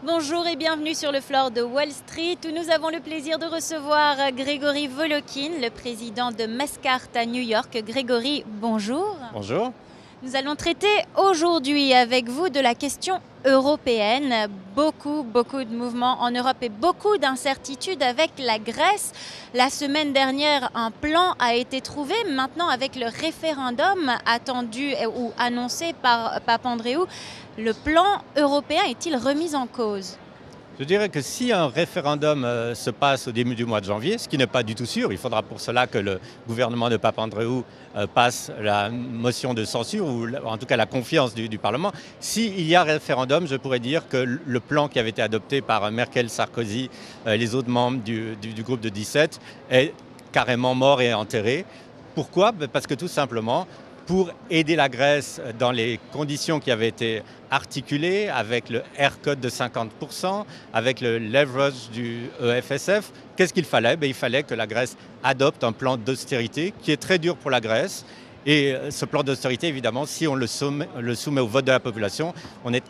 Bonjour et bienvenue sur le floor de Wall Street où nous avons le plaisir de recevoir Grégory Volokhin, le président de Mastercard à New York. Grégory, bonjour. Bonjour. Nous allons traiter aujourd'hui avec vous de la question européenne. Beaucoup de mouvements en Europe et beaucoup d'incertitudes avec la Grèce. La semaine dernière, un plan a été trouvé. Maintenant, avec le référendum attendu ou annoncé par Papandréou, le plan européen est-il remis en cause ? Je dirais que si un référendum se passe au début du mois de janvier, ce qui n'est pas du tout sûr, il faudra pour cela que le gouvernement de Papandréou passe la motion de censure ou en tout cas la confiance du Parlement. S'il y a référendum, je pourrais dire que le plan qui avait été adopté par Merkel, Sarkozy et les autres membres du groupe de 17 est carrément mort et enterré. Pourquoi ? Parce que tout simplement, pour aider la Grèce dans les conditions qui avaient été articulées, avec le haircut de 50%, avec le leverage du EFSF, qu'est-ce qu'il fallait ? Il fallait que la Grèce adopte un plan d'austérité qui est très dur pour la Grèce. Et ce plan d'austérité, évidemment, si on le soumet au vote de la population, on est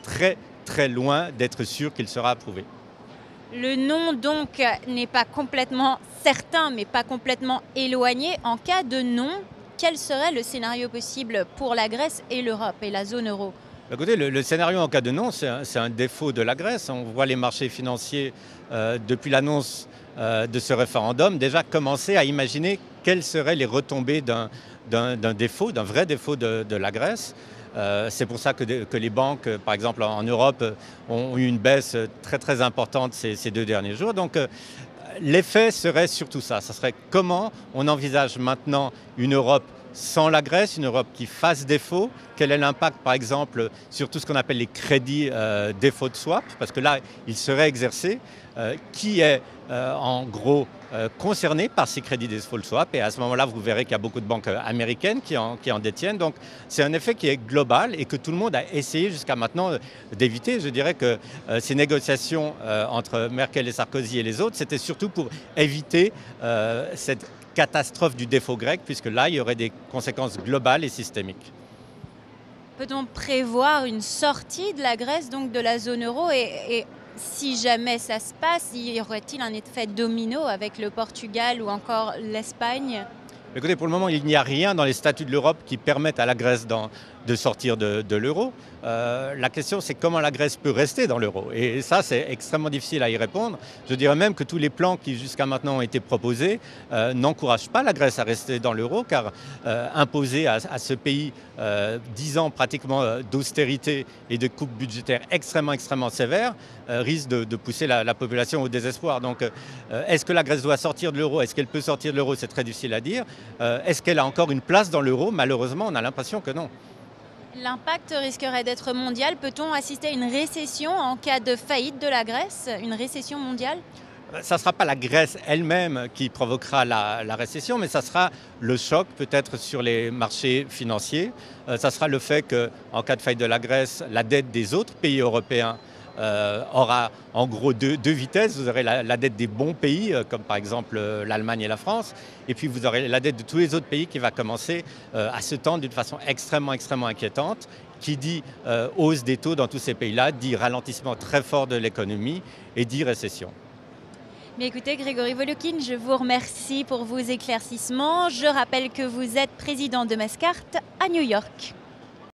très loin d'être sûr qu'il sera approuvé. Le nom donc n'est pas complètement certain, mais pas complètement éloigné. En cas de non, quel serait le scénario possible pour la Grèce et l'Europe et la zone euro ? Écoutez, le scénario en cas de non, c'est un défaut de la Grèce. On voit les marchés financiers, depuis l'annonce de ce référendum, déjà commencer à imaginer quelles seraient les retombées d'un défaut, d'un vrai défaut de la Grèce. C'est pour ça que les banques, par exemple en Europe, ont eu une baisse très importante ces 2 derniers jours. Donc l'effet serait surtout ça. Ça serait comment on envisage maintenant une Europe sans la Grèce, une Europe qui fasse défaut. Quel est l'impact, par exemple, sur tout ce qu'on appelle les crédits défaut de swap ? Parce que là, il serait exercé. Qui est en gros concerné par ces crédits défaut de swap ? Et à ce moment-là, vous verrez qu'il y a beaucoup de banques américaines qui en détiennent. Donc c'est un effet qui est global et que tout le monde a essayé jusqu'à maintenant d'éviter. Je dirais que ces négociations entre Merkel et Sarkozy et les autres, c'était surtout pour éviter cette catastrophe du défaut grec, puisque là, il y aurait des conséquences globales et systémiques. Peut-on prévoir une sortie de la Grèce, donc de la zone euro et si jamais ça se passe, y aurait-il un effet domino avec le Portugal ou encore l'Espagne ? Écoutez, pour le moment, il n'y a rien dans les statuts de l'Europe qui permettent à la Grèce de sortir de l'euro. La question, c'est comment la Grèce peut rester dans l'euro. Et ça, c'est extrêmement difficile à y répondre. Je dirais même que tous les plans qui, jusqu'à maintenant, ont été proposés n'encouragent pas la Grèce à rester dans l'euro, car imposer à ce pays 10 ans pratiquement d'austérité et de coupes budgétaires extrêmement sévères risque de pousser la population au désespoir. Donc, est-ce que la Grèce doit sortir de l'euro ? Est-ce qu'elle peut sortir de l'euro ? C'est très difficile à dire. Est-ce qu'elle a encore une place dans l'euro ? Malheureusement, on a l'impression que non. L'impact risquerait d'être mondial. Peut-on assister à une récession en cas de faillite de la Grèce ? Une récession mondiale ? Ça ne sera pas la Grèce elle-même qui provoquera la récession, mais ça sera le choc peut-être sur les marchés financiers. Ça sera le fait qu'en cas de faillite de la Grèce, la dette des autres pays européens aura en gros deux vitesses. Vous aurez la dette des bons pays, comme par exemple l'Allemagne et la France, et puis vous aurez la dette de tous les autres pays qui va commencer à se tendre d'une façon extrêmement inquiétante. Qui dit hausse des taux dans tous ces pays-là, dit ralentissement très fort de l'économie et dit récession. Mais écoutez, Grégory Volokhin, je vous remercie pour vos éclaircissements. Je rappelle que vous êtes président de Mastercard à New York.